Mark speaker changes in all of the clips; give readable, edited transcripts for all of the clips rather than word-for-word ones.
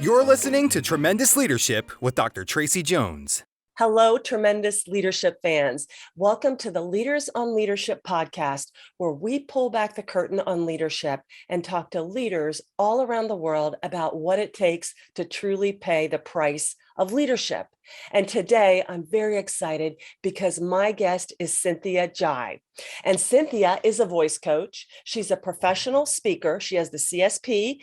Speaker 1: You're listening to Tremendous Leadership with Dr. Tracey Jones.
Speaker 2: Hello, Tremendous Leadership fans. Welcome to the Leaders on Leadership podcast, where we pull back the curtain on leadership and talk to leaders all around the world about what it takes to truly pay the price of leadership. And today I'm very excited because my guest is Cynthia Zhai. And Cynthia is a voice coach. She's a professional speaker. She has the CSP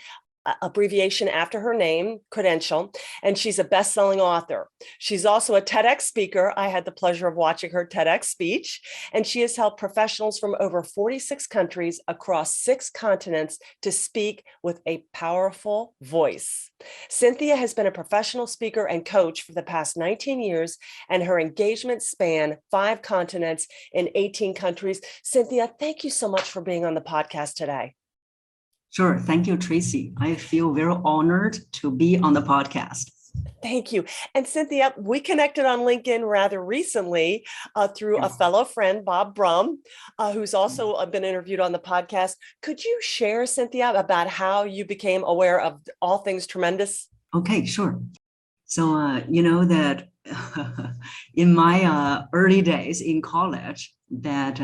Speaker 2: abbreviation after her name, credential, and she's a best-selling author. She's also a TEDx speaker. I had the pleasure of watching her TEDx speech, and she has helped professionals from over 46 countries across 6 continents to speak with a powerful voice. Cynthia has been a professional speaker and coach for the past 19 years, and her engagements span 5 continents in 18 countries. Cynthia, thank you so much for being on the podcast today.
Speaker 3: Sure. Thank you, Tracey. I feel very honored to be on the podcast.
Speaker 2: Thank you. And Cynthia, we connected on LinkedIn rather recently through a fellow friend, Bob Brum, who's also been interviewed on the podcast. Could you share, Cynthia, about how you became aware of all things tremendous?
Speaker 3: Okay, sure. So, you know that in my early days in college, that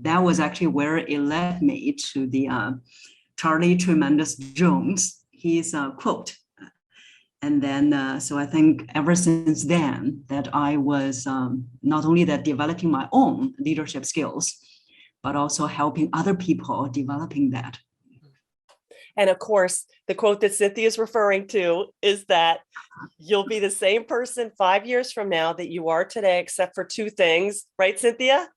Speaker 3: was actually where it led me to the Charlie Tremendous Jones, his quote. And then, so I think ever since then that I was not only that developing my own leadership skills, but also helping other people developing that.
Speaker 2: And of course, the quote that Cynthia is referring to is that you'll be the same person 5 years from now that you are today, except for 2 things, right, Cynthia?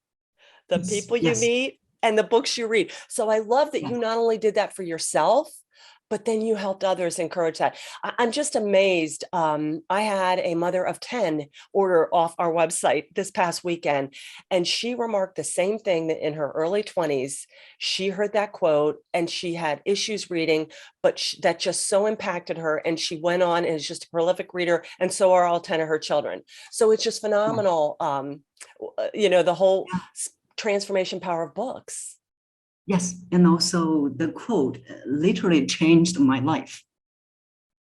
Speaker 2: The people you meet and the books you read. So I love that you not only did that for yourself, but then you helped others encourage that. I'm just amazed. I had a mother of 10 order off our website this past weekend, and she remarked the same thing, that in her early 20s, she heard that quote and she had issues reading, but that just so impacted her. And she went on and is just a prolific reader. And so are all 10 of her children. So it's just phenomenal. The whole transformation power of books.
Speaker 3: Yes, and also the quote literally changed my life.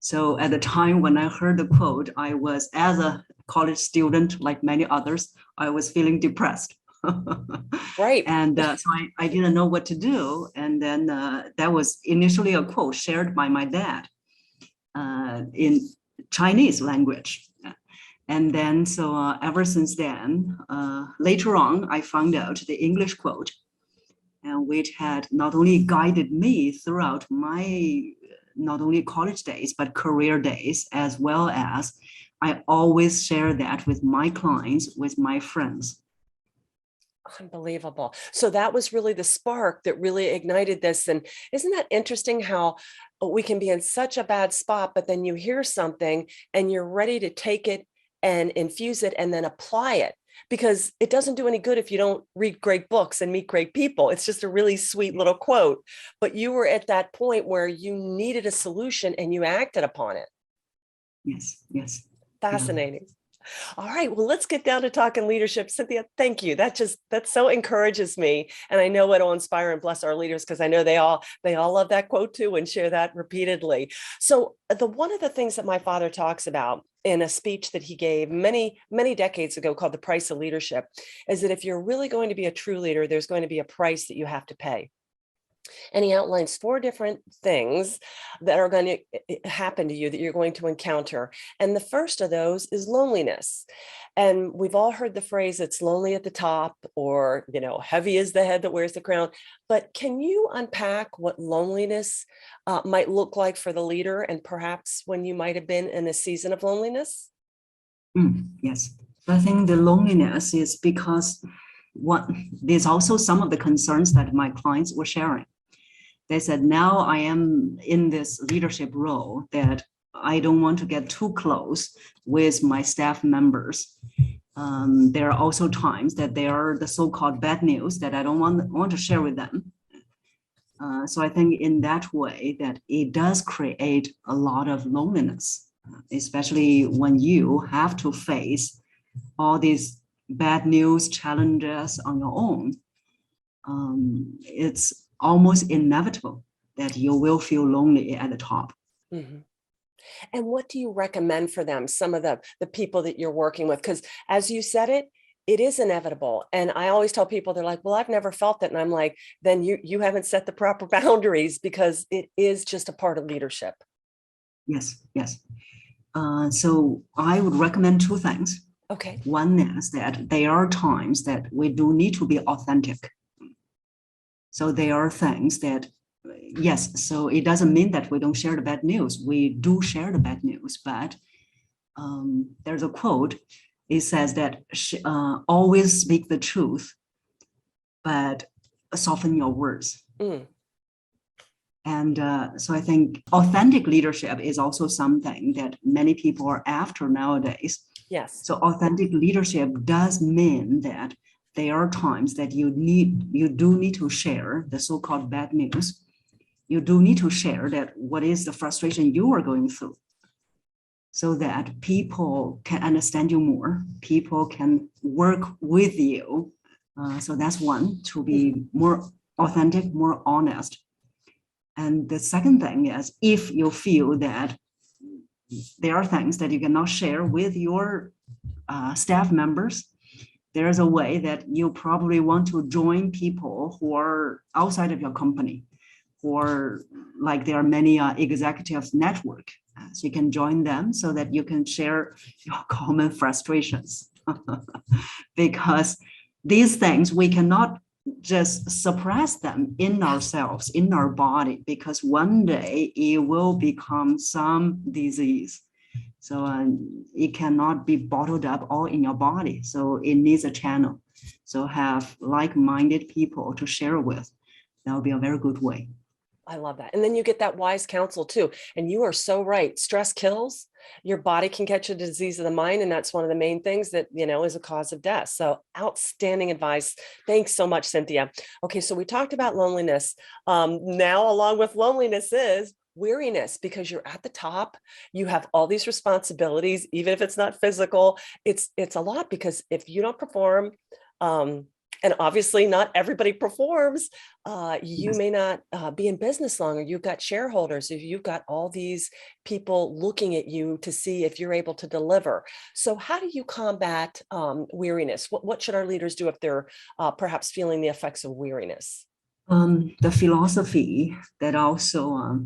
Speaker 3: So at the time when I heard the quote, I was, as a college student, like many others, I was feeling depressed.
Speaker 2: Right.
Speaker 3: And so I didn't know what to do. And then that was initially a quote shared by my dad in Chinese language. And then, so ever since then, later on, I found out the English quote, and which had not only guided me throughout my not only college days, but career days, as well as I always share that with my clients, with my friends.
Speaker 2: Unbelievable. So that was really the spark that really ignited this. And isn't that interesting how we can be in such a bad spot, but then you hear something and you're ready to take it and infuse it and then apply it, because it doesn't do any good if you don't read great books and meet great people. It's just a really sweet little quote, but you were at that point where you needed a solution and you acted upon it.
Speaker 3: Yes.
Speaker 2: Fascinating. Yeah. All right, well, let's get down to talking leadership. Cynthia, thank you. That so encourages me. And I know it'll inspire and bless our leaders, because I know they all love that quote too and share that repeatedly. So one of the things that my father talks about in a speech that he gave many, many decades ago called The Price of Leadership is that if you're really going to be a true leader, there's going to be a price that you have to pay. And he outlines 4 different things that are going to happen to you, that you're going to encounter. And the first of those is loneliness. And we've all heard the phrase, it's lonely at the top, or, heavy is the head that wears the crown. But can you unpack what loneliness might look like for the leader, and perhaps when you might have been in a season of loneliness?
Speaker 3: Yes. I think the loneliness is because there's also some of the concerns that my clients were sharing. They said, now I am in this leadership role that I don't want to get too close with my staff members. There are also times that they are the so-called bad news that I don't want to share with them. So I think in that way that it does create a lot of loneliness, especially when you have to face all these bad news challenges on your own. It's almost inevitable that you will feel lonely at the top.
Speaker 2: Mm-hmm. And what do you recommend for them? Some of the people that you're working with, because as you said it, it is inevitable. And I always tell people, they're like, well, I've never felt it. And I'm like, then you haven't set the proper boundaries, because it is just a part of leadership.
Speaker 3: Yes, yes. So I would recommend two things.
Speaker 2: Okay.
Speaker 3: One is that there are times that we do need to be authentic. So there are things that, yes, so it doesn't mean that we don't share the bad news. We do share the bad news, but there's a quote. It says that always speak the truth, but soften your words.
Speaker 2: Mm.
Speaker 3: And so I think authentic leadership is also something that many people are after nowadays.
Speaker 2: Yes.
Speaker 3: So authentic leadership does mean that there are times that you do need to share the so-called bad news. You do need to share that what is the frustration you are going through, so that people can understand you more, people can work with you. So that's one, to be more authentic, more honest. And the second thing is, if you feel that there are things that you cannot share with your staff members, there's a way that you probably want to join people who are outside of your company, or like there are many executives network. So you can join them so that you can share your common frustrations. Because these things, we cannot just suppress them in ourselves, in our body, because one day it will become some disease. So it cannot be bottled up all in your body. So it needs a channel. So have like-minded people to share with. That would be a very good way.
Speaker 2: I love that. And then you get that wise counsel too. And you are so right. Stress kills. Your body can catch a disease of the mind. And that's one of the main things that, is a cause of death. So outstanding advice. Thanks so much, Cynthia. Okay. So we talked about loneliness. Now, along with loneliness is weariness, because you're at the top, you have all these responsibilities, even if it's not physical, it's a lot, because if you don't perform, and obviously not everybody performs, you may not be in business longer. You've got shareholders, you've got all these people looking at you to see if you're able to deliver. So how do you combat weariness? What should our leaders do if they're perhaps feeling the effects of weariness?
Speaker 3: The philosophy that also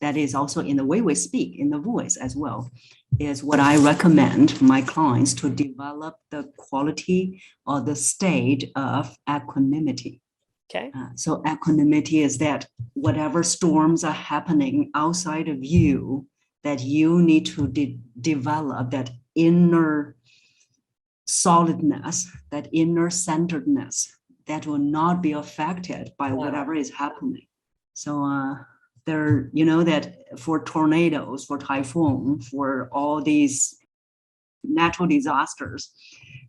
Speaker 3: that is also in the way we speak, in the voice as well, is what I recommend my clients to develop the quality or the state of equanimity.
Speaker 2: Okay.
Speaker 3: So equanimity is that whatever storms are happening outside of you, that you need to develop that inner solidness, that inner centeredness that will not be affected by whatever is happening. So there, that for tornadoes, for typhoon, for all these natural disasters,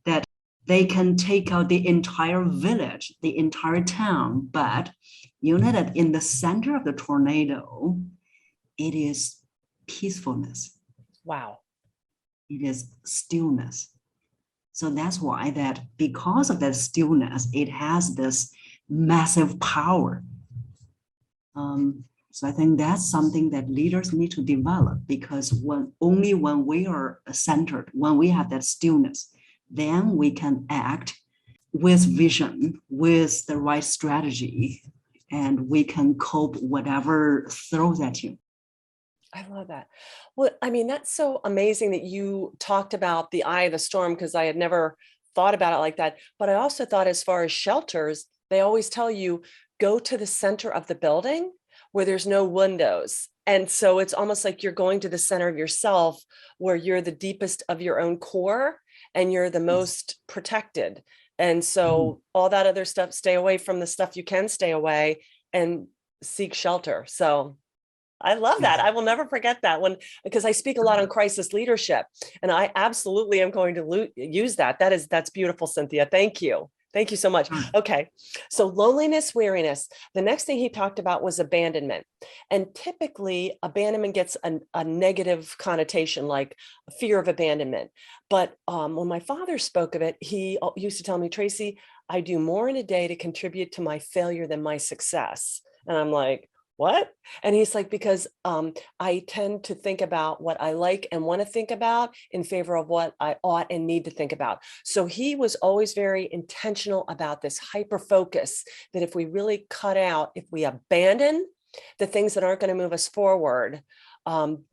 Speaker 3: that they can take out the entire village, the entire town, but that in the center of the tornado, it is peacefulness.
Speaker 2: Wow.
Speaker 3: It is stillness. So that's why that because of that stillness, it has this massive power. So I think that's something that leaders need to develop, because only when we are centered, when we have that stillness, then we can act with vision, with the right strategy, and we can cope whatever throws at you.
Speaker 2: I love that. Well, I mean, that's so amazing that you talked about the eye of the storm, because I had never thought about it like that. But I also thought, as far as shelters, they always tell you, go to the center of the building where there's no windows. And so it's almost like you're going to the center of yourself, where you're the deepest of your own core and you're the most protected. And so all that other stuff, stay away from the stuff you can stay away and seek shelter. So I love that. I will never forget that one, because I speak a lot on crisis leadership, and I absolutely am going to use that. That's beautiful, Cynthia. Thank you. Thank you so much. Okay. So loneliness, weariness. The next thing he talked about was abandonment. And typically abandonment gets a negative connotation, like fear of abandonment. But when my father spoke of it, he used to tell me, Tracey, I do more in a day to contribute to my failure than my success. And I'm like, what? And he's like, because I tend to think about what I like and want to think about in favor of what I ought and need to think about. So he was always very intentional about this hyper focus that if we really cut out, if we abandon the things that aren't going to move us forward,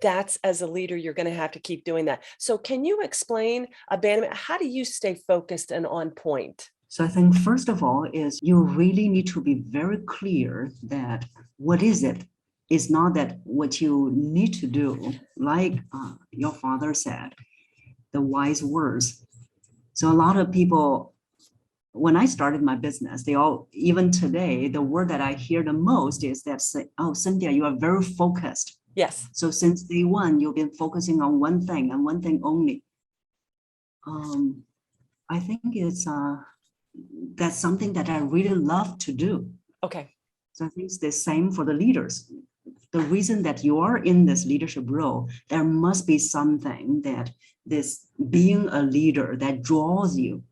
Speaker 2: that's, as a leader, you're going to have to keep doing that. So can you explain abandonment? How do you stay focused and on point?
Speaker 3: So I think first of all is you really need to be very clear that what is it? It's not that what you need to do, like your father said, the wise words. So a lot of people, when I started my business, they all, even today, the word that I hear the most is that, say, oh, Cynthia, you are very focused.
Speaker 2: Yes.
Speaker 3: So since day one, you've been focusing on one thing and one thing only. I think it's that's something that I really love to do.
Speaker 2: Okay.
Speaker 3: So I think it's the same for the leaders. The reason that you are in this leadership role, there must be something that this being a leader that draws you.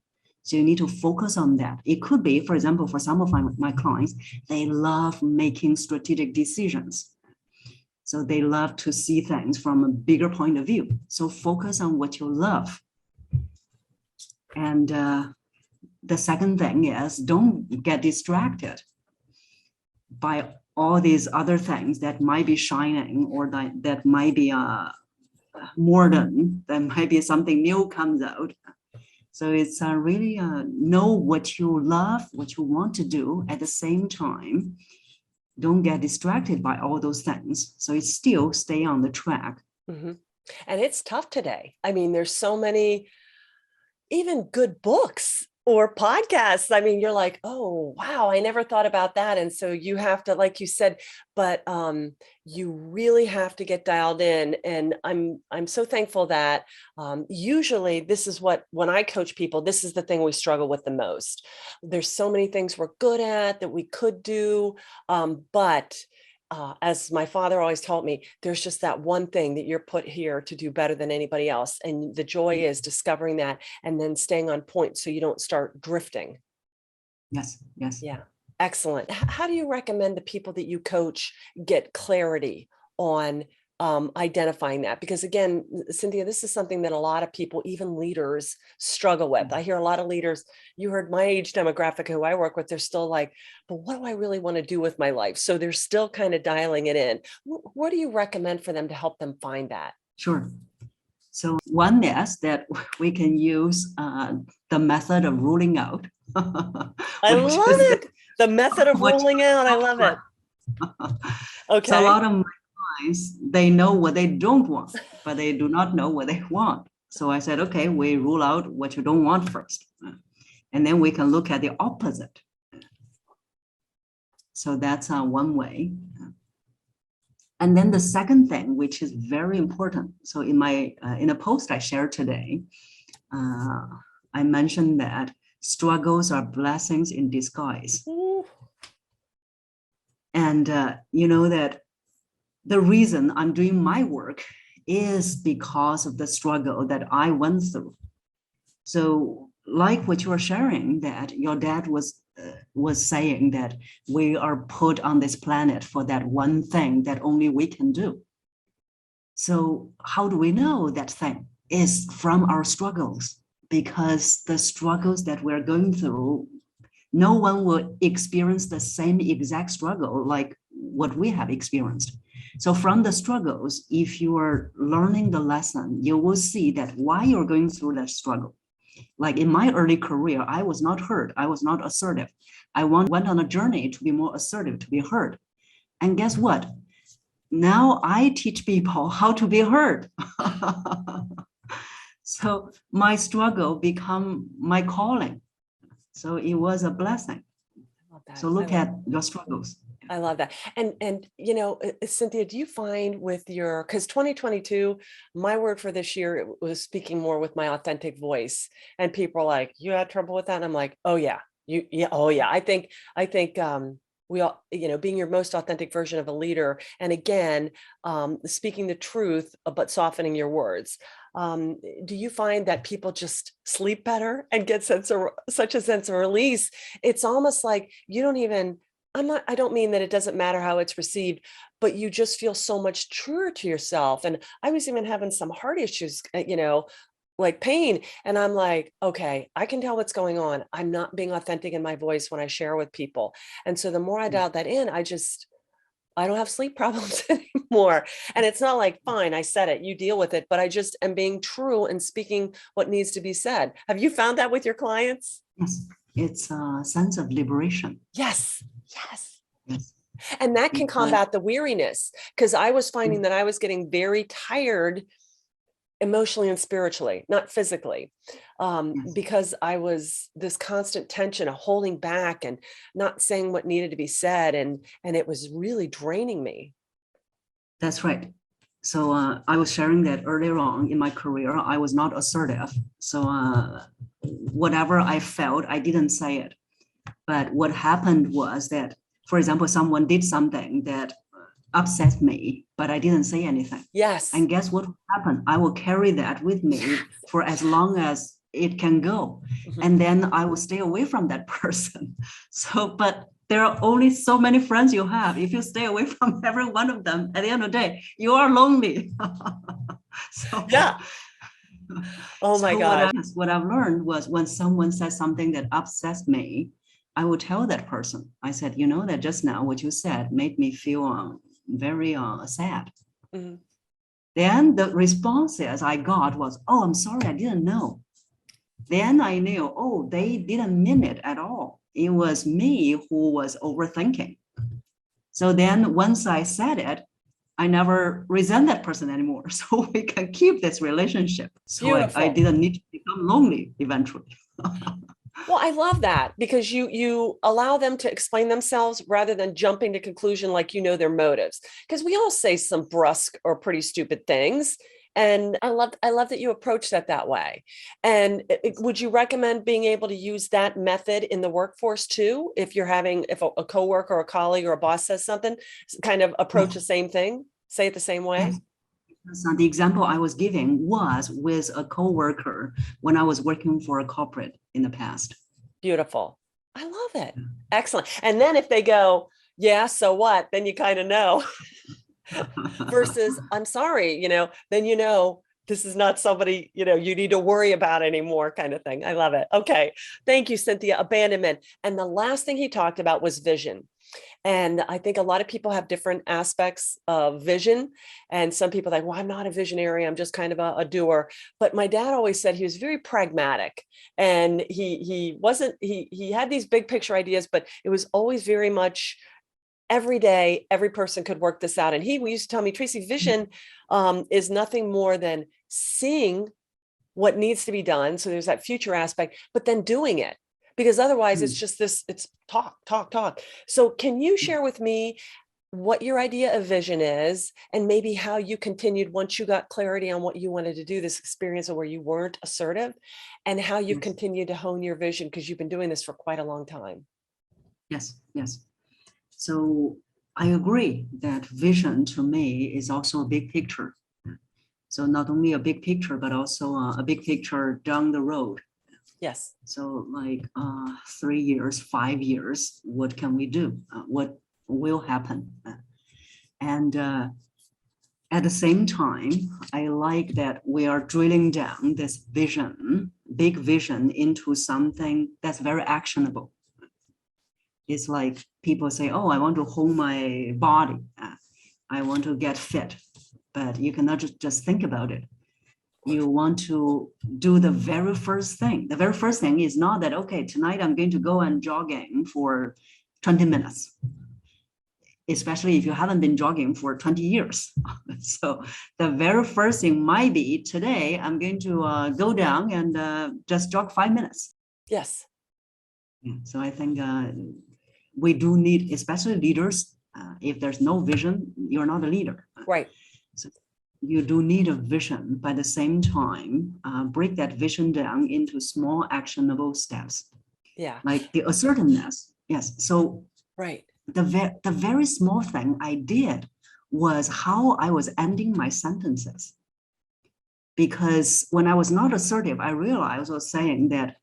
Speaker 3: So you need to focus on that. It could be, for example, for some of my clients, they love making strategic decisions. So they love to see things from a bigger point of view. So focus on what you love. And the second thing is don't get distracted by all these other things that might be shining or that might be modern, that might be something new comes out. So it's really know what you love, what you want to do at the same time. Don't get distracted by all those things. So it still stay on the track.
Speaker 2: Mm-hmm. And it's tough today. I mean, there's so many, even good books or podcasts. I mean, you're like, oh, wow, I never thought about that. And so you have to, like you said, but you really have to get dialed in. And I'm so thankful that usually this is what, when I coach people, this is the thing we struggle with the most. There's so many things we're good at that we could do, but as my father always told me, there's just that one thing that you're put here to do better than anybody else. And the joy is discovering that and then staying on point so you don't start drifting.
Speaker 3: Yes, yes.
Speaker 2: Yeah, excellent. How do you recommend the people that you coach get clarity on identifying that? Because again, Cynthia, this is something that a lot of people, even leaders, struggle with. I hear a lot of leaders, you heard my age demographic who I work with, they're still like, but what do I really want to do with my life? So they're still kind of dialing it in. What do you recommend for them to help them find that?
Speaker 3: Sure. So one is that we can use the method of ruling out.
Speaker 2: I love it. The method of ruling out. I love it. Okay.
Speaker 3: So a lot of my clients, they know what they don't want, but they do not know what they want. So I said, okay, we rule out what you don't want first. And then we can look at the opposite. So that's one way. And then the second thing, which is very important. So in my in a post I shared today, I mentioned that struggles are blessings in disguise.
Speaker 2: Ooh.
Speaker 3: And you know that the reason I'm doing my work is because of the struggle that I went through. So like what you are sharing, that your dad was saying that we are put on this planet for that one thing that only we can do. So how do we know that thing is from our struggles? Because the struggles that we're going through, no one will experience the same exact struggle like what we have experienced. So from the struggles, if you are learning the lesson, you will see that why you're going through that struggle. Like in my early career, I was not heard. I was not assertive. I went on a journey to be more assertive, to be heard. And guess what? Now I teach people how to be heard. So my struggle become my calling. So it was a blessing. So look at your struggles.
Speaker 2: I love that. And you know, Cynthia, do you find with your, because 2022, my word for this year was speaking more with my authentic voice, and people are like, you had trouble with that? And I'm like, oh yeah, oh yeah. I think we all, you know, being your most authentic version of a leader, and again, speaking the truth, but softening your words. Do you find that people just sleep better and get such a sense of release? It's almost like you don't even I don't mean that it doesn't matter how it's received, but you just feel so much truer to yourself. And I was even having some heart issues, like pain. And I'm like, okay, I can tell what's going on. I'm not being authentic in my voice when I share with people. And so the more I dialed that in, I don't have sleep problems anymore. And it's not like, fine, I said it, you deal with it, but I just am being true and speaking what needs to be said. Have you found that with your clients?
Speaker 3: Yes, it's a sense of liberation.
Speaker 2: Yes. Yes.
Speaker 3: Yes.
Speaker 2: And that can combat the weariness, because I was finding that I was getting very tired emotionally and spiritually, not physically, because I was this constant tension of holding back and not saying what needed to be said. And it was really draining me.
Speaker 3: That's right. So I was sharing that earlier on in my career, I was not assertive. So whatever I felt, I didn't say it. But what happened was that, for example, someone did something that upset me, but I didn't say anything.
Speaker 2: Yes.
Speaker 3: And guess what happened? I will carry that with me for as long as it can go. And then I will stay away from that person. So, but there are only so many friends you have. If you stay away from every one of them, at the end of the day, you are lonely. So,
Speaker 2: yeah. Oh my God.
Speaker 3: What I've learned was when someone says something that upsets me, I will tell that person, I said, you know, that just now what you said made me feel very sad. Then the responses I got was, oh, I'm sorry, I didn't know. Then I knew, oh, they didn't mean it at all. It was me who was overthinking. So then once I said it, I never resent that person anymore. So we can keep this relationship. So I didn't need to become lonely eventually.
Speaker 2: Well, I love that, because you allow them to explain themselves rather than jumping to conclusion like their motives. Because we all say some brusque or pretty stupid things. And I love that you approach that way. And would you recommend being able to use that method in the workforce too? If a coworker or a colleague or a boss says something, kind of approach the same thing, say it the same way?
Speaker 3: So the example I was giving was with a coworker when I was working for a corporate in the past.
Speaker 2: Beautiful. I love it. Excellent. And then if they go, yeah, so what? Then you kind of know. Versus, I'm sorry, then this is not somebody, you need to worry about anymore, kind of thing. I love it. Okay. Thank you, Cynthia. Abandonment. And the last thing he talked about was vision. And I think a lot of people have different aspects of vision. And some people are like, well, I'm not a visionary. I'm just kind of a doer. But my dad always said he was very pragmatic. And he had these big picture ideas, but it was always very much every day, every person could work this out. And he used to tell me, Tracey, vision is nothing more than seeing what needs to be done. So there's that future aspect, but then doing it. Because otherwise it's just it's talk. So can you share with me what your idea of vision is, and maybe how you continued once you got clarity on what you wanted to do, this experience of where you weren't assertive, and how you continued to hone your vision, because you've been doing this for quite a long time?
Speaker 3: Yes. So I agree that vision to me is also a big picture. So not only a big picture, but also a big picture down the road.
Speaker 2: Yes.
Speaker 3: So like 3 years, 5 years, what can we do? What will happen? And at the same time, I like that we are drilling down this vision, big vision, into something that's very actionable. It's like people say, oh, I want to hone my body. I want to get fit. But you cannot just think about it. You want to do the very first thing. The very first thing is not that, okay, tonight I'm going to go and jogging for 20 minutes, especially if you haven't been jogging for 20 years. So the very first thing might be, today I'm going to go down and just jog 5 minutes.
Speaker 2: Yes.
Speaker 3: So I think we do need, especially leaders, if there's no vision, you're not a leader.
Speaker 2: Right.
Speaker 3: So you do need a vision, but at the same time, break that vision down into small actionable steps.
Speaker 2: Yeah.
Speaker 3: Like the assertiveness. Yes. So
Speaker 2: right.
Speaker 3: The very small thing I did was how I was ending my sentences. Because when I was not assertive, I realized I was saying that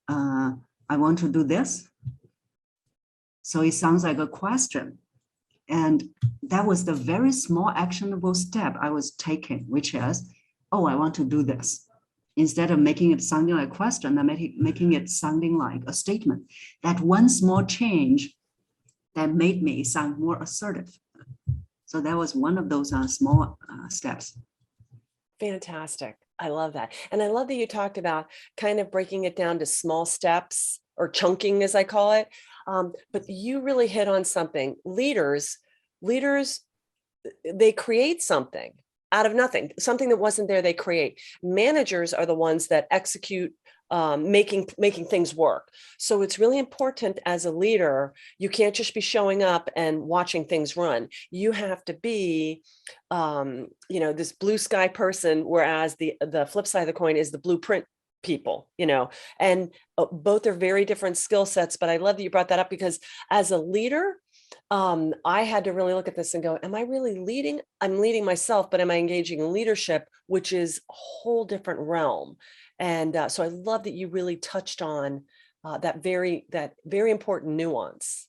Speaker 3: I want to do this. So it sounds like a question. And that was the very small actionable step I was taking, which is, oh, I want to do this. Instead of making it sounding like a question, I'm making it sounding like a statement. That one small change that made me sound more assertive. So that was one of those small steps.
Speaker 2: Fantastic. I love that. And I love that you talked about kind of breaking it down to small steps, or chunking, as I call it. But you really hit on something. Leaders, they create something out of nothing, something that wasn't there, they create. Managers are the ones that execute, making things work. So it's really important as a leader, you can't just be showing up and watching things run. You have to be, this blue sky person, whereas the flip side of the coin is the blueprint people, and both are very different skill sets. But I love that you brought that up, because as a leader, I had to really look at this and go, am I really leading? I'm leading myself, but am I engaging in leadership, which is a whole different realm. And so I love that you really touched on that very important nuance.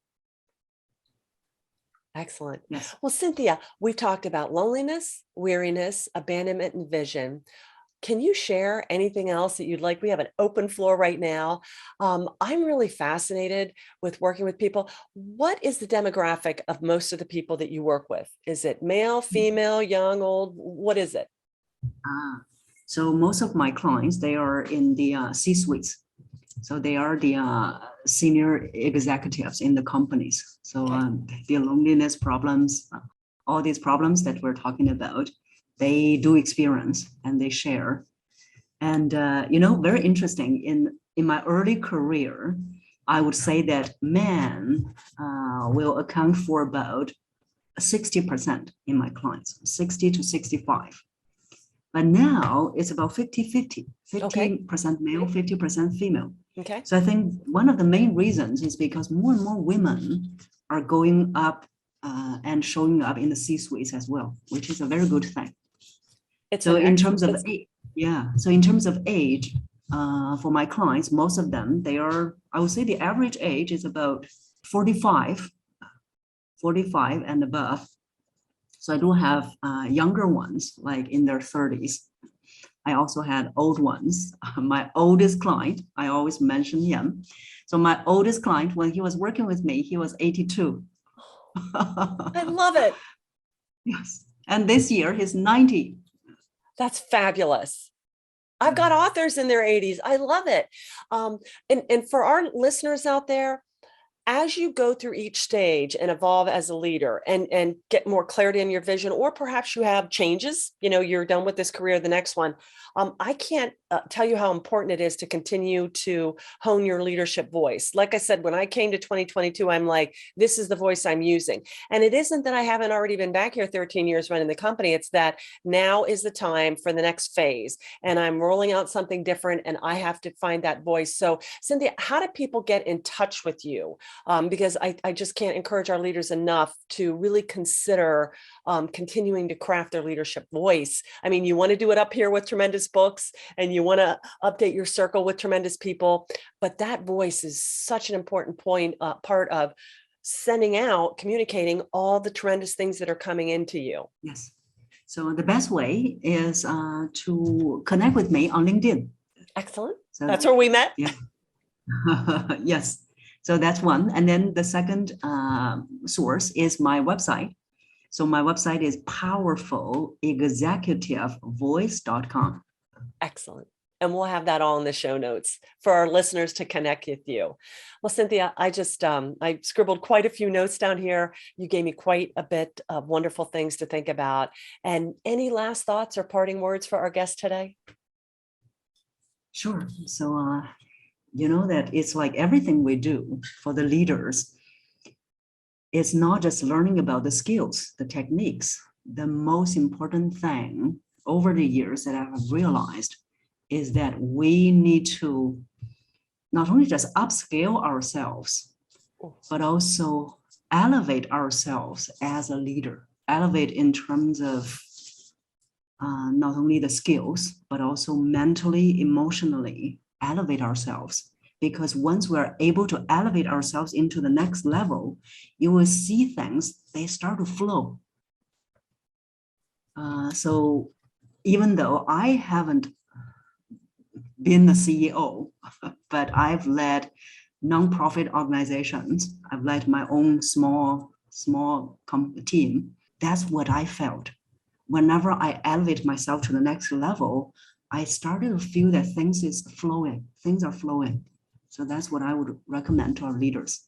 Speaker 2: Excellent.
Speaker 3: Yes.
Speaker 2: Well, Cynthia, we've talked about loneliness, weariness, abandonment, and vision. Can you share anything else that you'd like? We have an open floor right now. I'm really fascinated with working with people. What is the demographic of most of the people that you work with? Is it male, female, young, old? What is it?
Speaker 3: So most of my clients, they are in the C-suites. So they are the senior executives in the companies. So the loneliness problems, all these problems that we're talking about, they do experience and they share. And, very interesting, in my early career, I would say that men will account for about 60% in my clients, 60 to 65. But now it's about 50-50, 50% male, 50% female.
Speaker 2: Okay.
Speaker 3: So I think one of the main reasons is because more and more women are going up and showing up in the C-suites as well, which is a very good thing. So in terms of age, for my clients, most of them, I would say the average age is about 45 and above. So I do have younger ones, like in their 30s. I also had old ones. My oldest client, I always mention him. So my oldest client, when he was working with me, he was 82.
Speaker 2: I love it.
Speaker 3: Yes. And this year he's 90.
Speaker 2: That's fabulous. I've got authors in their 80s. I love it. And for our listeners out there, as you go through each stage and evolve as a leader and get more clarity in your vision, or perhaps you have changes, you're done with this career, the next one. I can't tell you how important it is to continue to hone your leadership voice. Like I said, when I came to 2022, I'm like, this is the voice I'm using. And it isn't that I haven't already been back here 13 years running the company. It's that now is the time for the next phase. And I'm rolling out something different and I have to find that voice. So Cynthia, how do people get in touch with you? Because I just can't encourage our leaders enough to really consider continuing to craft their leadership voice. I mean, you want to do it up here with tremendous books and you want to update your circle with tremendous people, but that voice is such an important part of sending out, communicating all the tremendous things that are coming into you.
Speaker 3: Yes. So the best way is to connect with me on LinkedIn.
Speaker 2: Excellent.
Speaker 3: So
Speaker 2: that's where we met.
Speaker 3: Yeah. Yes. So that's one. And then the second source is my website. So my website is powerfulexecutivevoice.com.
Speaker 2: Excellent. And we'll have that all in the show notes for our listeners to connect with you. Well, Cynthia, I scribbled quite a few notes down here. You gave me quite a bit of wonderful things to think about. And any last thoughts or parting words for our guest today?
Speaker 3: Sure. So, that it's like everything we do for the leaders, it's not just learning about the skills, the techniques. The most important thing over the years that I have realized is that we need to not only just upscale ourselves, but also elevate ourselves as a leader, elevate in terms of not only the skills, but also mentally, emotionally elevate ourselves. because once we're able to elevate ourselves into the next level, you will see things, they start to flow. So even though I haven't been the CEO, but I've led nonprofit organizations, I've led my own small team. That's what I felt. Whenever I elevate myself to the next level, I started to feel that things are flowing. So that's what I would recommend to our leaders.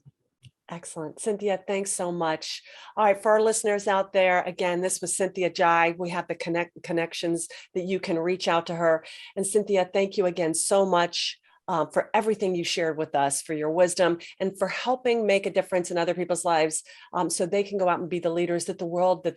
Speaker 2: Excellent. Cynthia, thanks so much. All right, for our listeners out there, again, this was Cynthia Zhai. We have the connections that you can reach out to her. And Cynthia, thank you again so much for everything you shared with us, for your wisdom, and for helping make a difference in other people's lives so they can go out and be the leaders that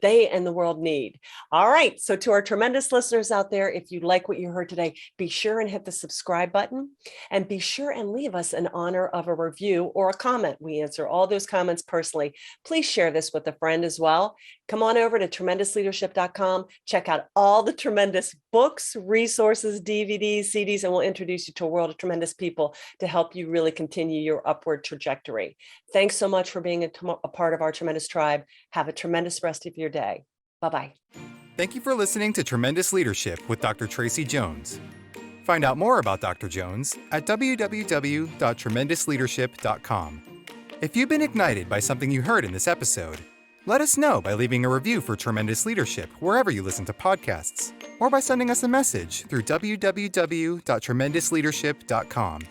Speaker 2: they and the world need. All right. So to our tremendous listeners out there, if you like what you heard today, be sure and hit the subscribe button and be sure and leave us an honor of a review or a comment. We answer all those comments personally. Please share this with a friend as well. Come on over to tremendousleadership.com. Check out all the tremendous books, resources, DVDs, CDs, and we'll introduce you to a world of tremendous people to help you really continue your upward trajectory. Thanks so much for being a part of our tremendous tribe. Have a tremendous rest of your day. Bye-bye.
Speaker 1: Thank you for listening to Tremendous Leadership with Dr. Tracey Jones. Find out more about Dr. Jones at www.tremendousleadership.com. If you've been ignited by something you heard in this episode, let us know by leaving a review for Tremendous Leadership wherever you listen to podcasts, or by sending us a message through www.tremendousleadership.com.